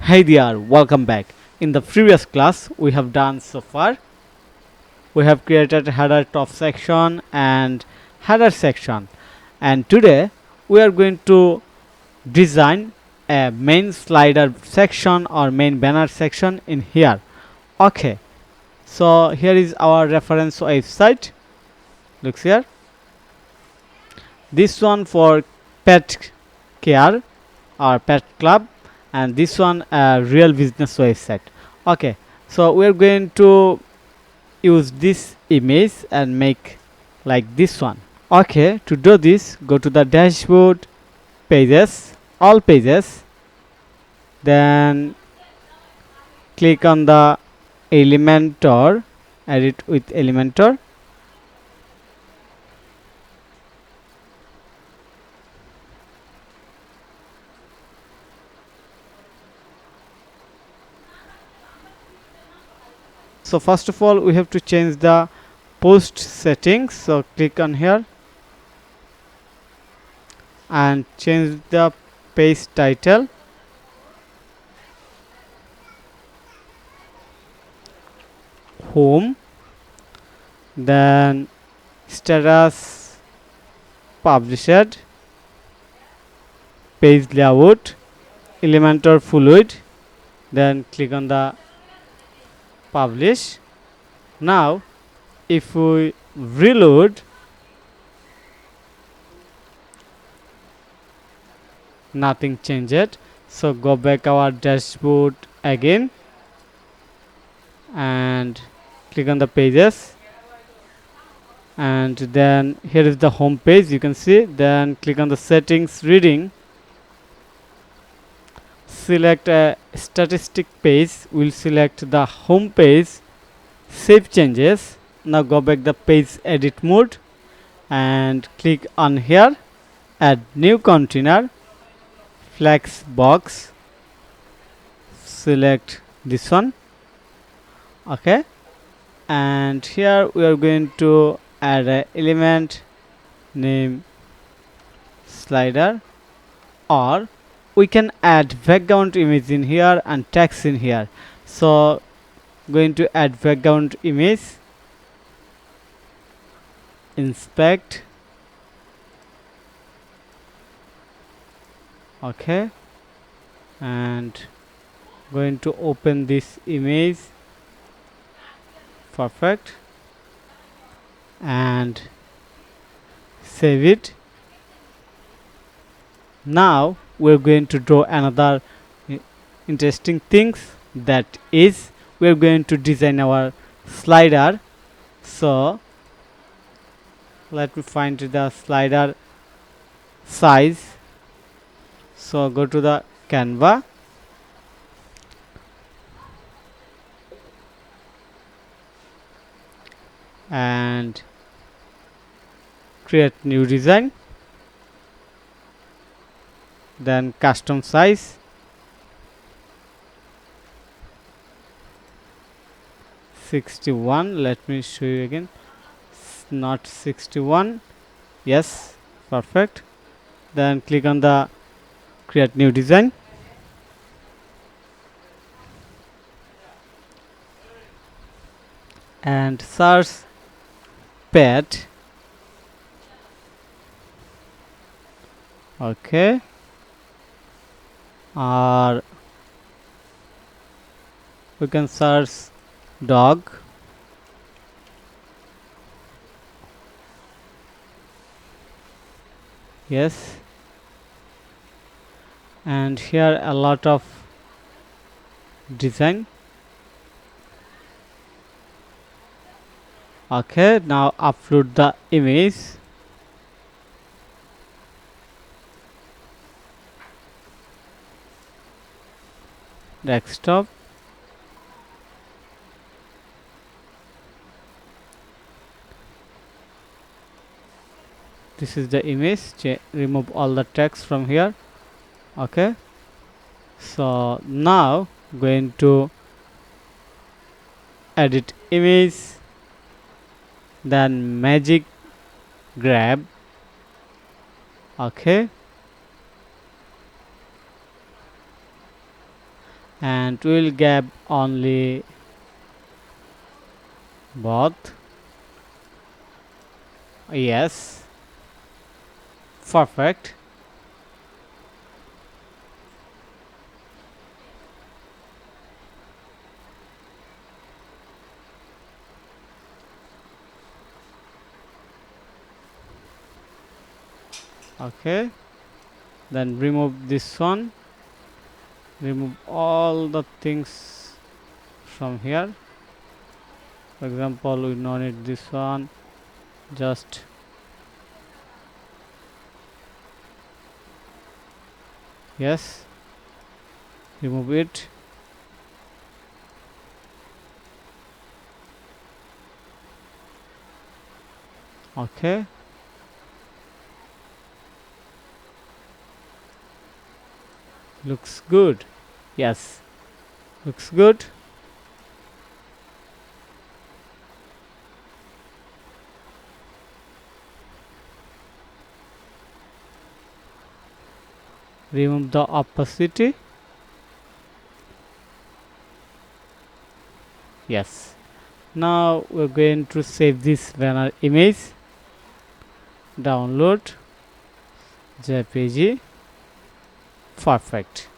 Hey there, welcome back. In the previous class, we have done so far. We have created header top section and header section, and today we are going to design a main slider section or main banner section in here. Okay, so here is our reference website. Looks here. This one for pet care or pet club, and this one a real business website. Okay, so we are going to use this image and make like this one. Okay, to do this, go to the dashboard, pages, all pages, then click on the Elementor, edit with Elementor. So first of all, we have to change the post settings. So click on here and change the page title. Home, then status published, page layout, Elementor fluid, then click on the publish. Now if we reload, nothing changed. So go back our dashboard again and click on the pages, and then here is the home page, you can see. Then click on the settings, reading, select a statistic page, we'll select the home page, save changes. Now go back the page edit mode and click on here, add new container, flex box, select this one. Okay, and here we are going to add an element name slider, or we can add background image in here and text in here. So going to add background image, inspect. Okay, and going to open this image. Perfect, and save it. Now we're going to draw another interesting things, that is we're going to design our slider. So let me find the slider size. So go to the Canva, and create new design, then custom size, 61. Let me show you again. Not 61. Yes, perfect. Then click on the create new design, and search pet. Okay, or we can search dog. Yes, and here a lot of design. Okay, now upload the image. Desktop, this is the image. Remove all the text from here. Okay, so now going to edit image, then magic grab. Okay, and we'll grab only both. Yes, perfect. Okay, then remove this one, remove all the things from here. For example, we don't need this one, just yes, remove it. Okay, looks good. Yes, looks good. Remove the opacity. Yes, now we're going to save this banner image, download jpg. Perfect.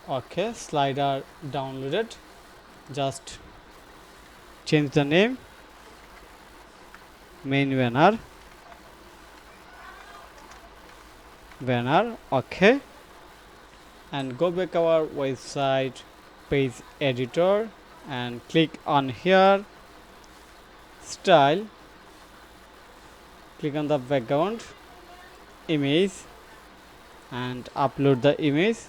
Okay, slider downloaded. Just change the name, main banner. Okay, and go back our website page editor and click on here, style, click on the background image and upload the image,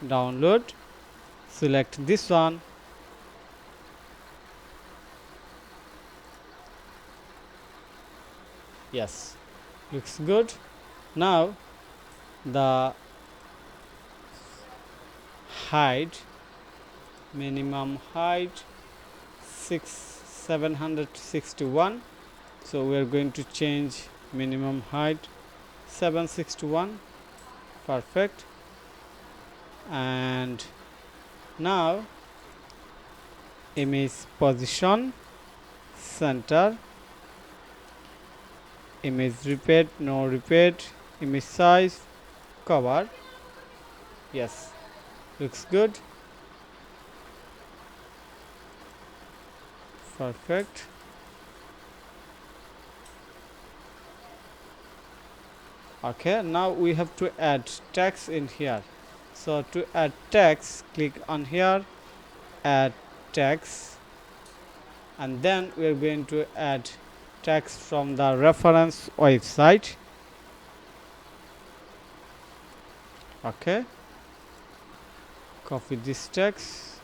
download, select this one. Yes, looks good. Now the height, minimum height 761, so we are going to change minimum height 761. Perfect. And now image position, center, image repeat, no repeat, image size, cover. Yes, looks good. Perfect. Okay, now we have to add text in here. So to add text, click on here, add text, and then we are going to add text from the reference website. Okay, copy this text.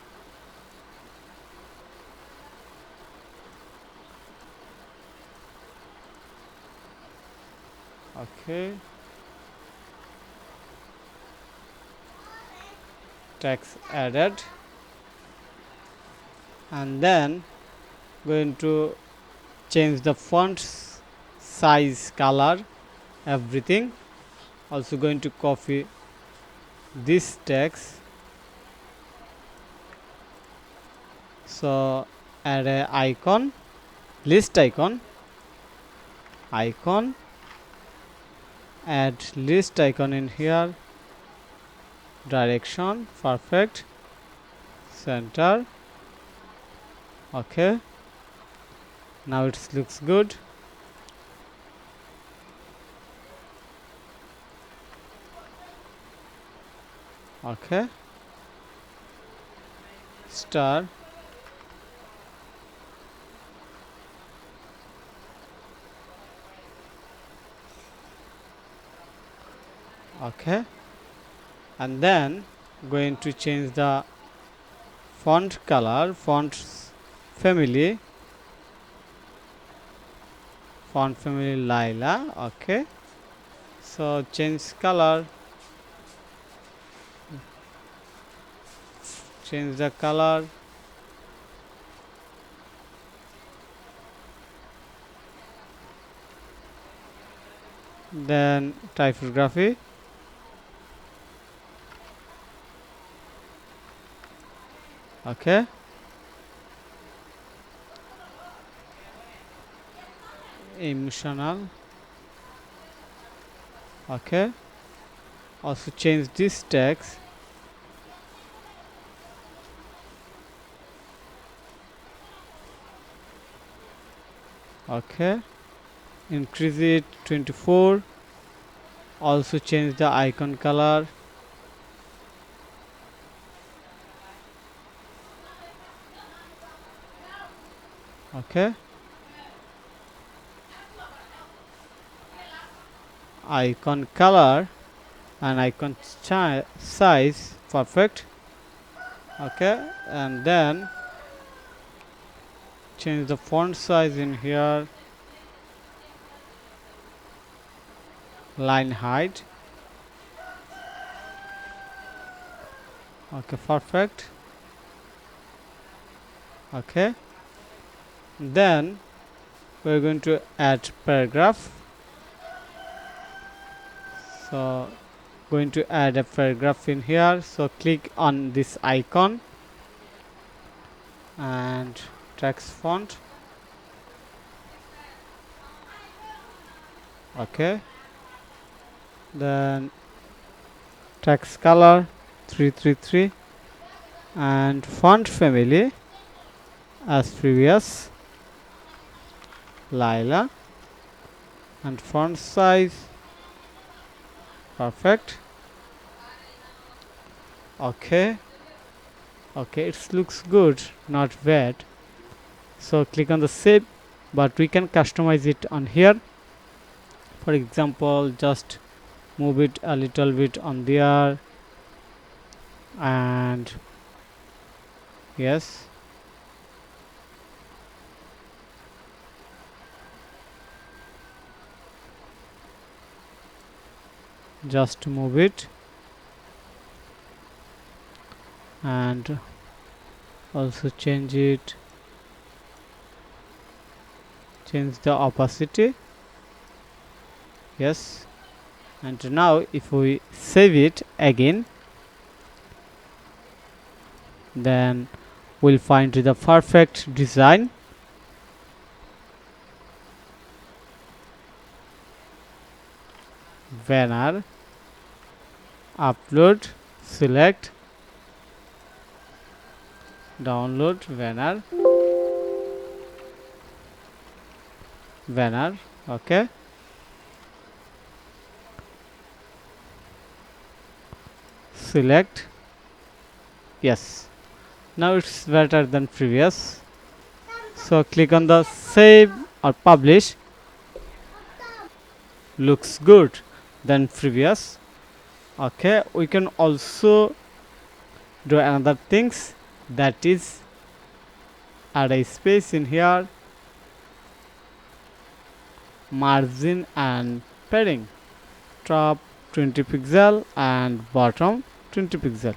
Okay, text added, and then going to change the font size, color, everything. Also going to copy this text. So add a icon, list icon, add list icon in here, direction. Perfect. Center. Okay, now it looks good. Okay, star. Okay, and then going to change the font color, font family Lila. Okay, so change color, change the color, then typography, okay, emotional, okay, also change this text, okay, increase it 24, also change the icon color, okay, icon color and icon size, perfect, okay, and then change the font size in here, line height, okay, perfect, okay, then we're going to add paragraph, so going to add a paragraph in here, so click on this icon and text font, okay, then text color 333 and font family as previous, Lila, and font size, perfect, okay, okay, it looks good, not bad, so click on the save, but we can customize it on here, for example just move it a little bit on there, and yes, just move it, and also change it, change the opacity, yes, and now if we save it again, then we'll find the perfect design, banner, upload, select, download banner, okay, select, yes, now it's better than previous, so click on the save or publish, looks good than previous, okay, we can also do another things, that is add a space in here, margin and padding, top 20 pixel and bottom 20 pixel,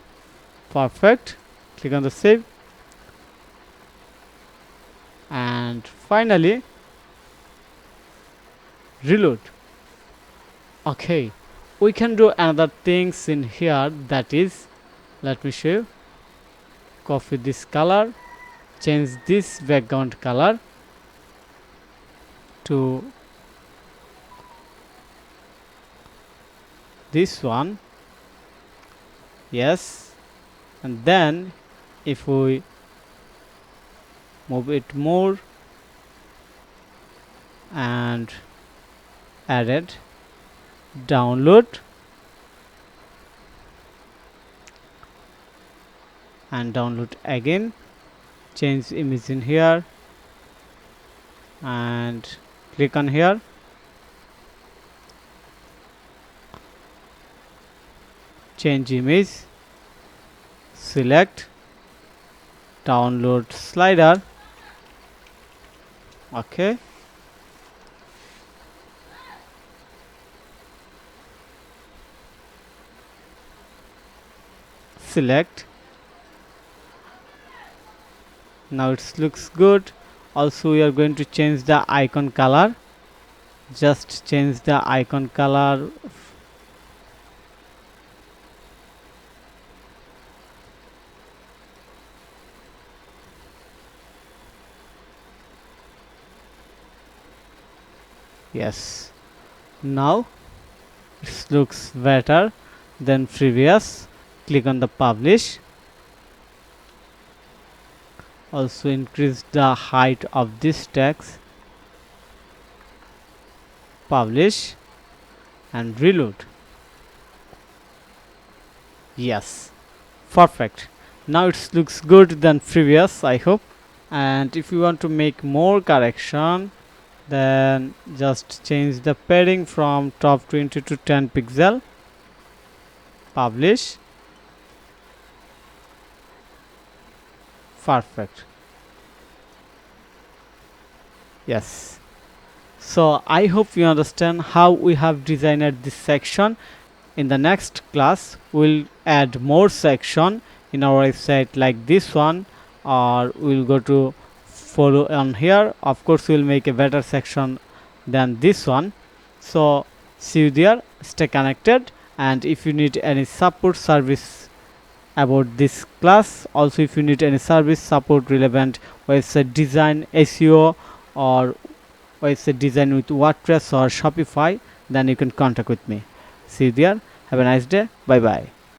perfect, click on the save, and finally reload, okay, we can do another things in here, that is, let me show you, copy this color, change this background color to this one, yes, and then if we move it more and added, download and download again, change image in here and click on here, change image, select, download slider, okay, select, Now it looks good. Also we are going to change the icon color. Just change the icon color. Yes, now it looks better than previous. Click on the publish. Also increase the height of this text. Publish and reload. Yes, perfect. Now it looks good than previous, I hope. And if you want to make more correction, then just change the padding from top 20 to 10 pixel. Publish. Perfect. Yes. So I hope you understand how we have designed this section. In the next class we'll add more section in our website like this one, or we'll go to follow on here. Of course we'll make a better section than this one. So see you there, stay connected, and if you need any support service about this class, also if you need any service support relevant website design, SEO, or website design with WordPress or Shopify, then you can contact with me. See you there. Have a nice day. Bye bye.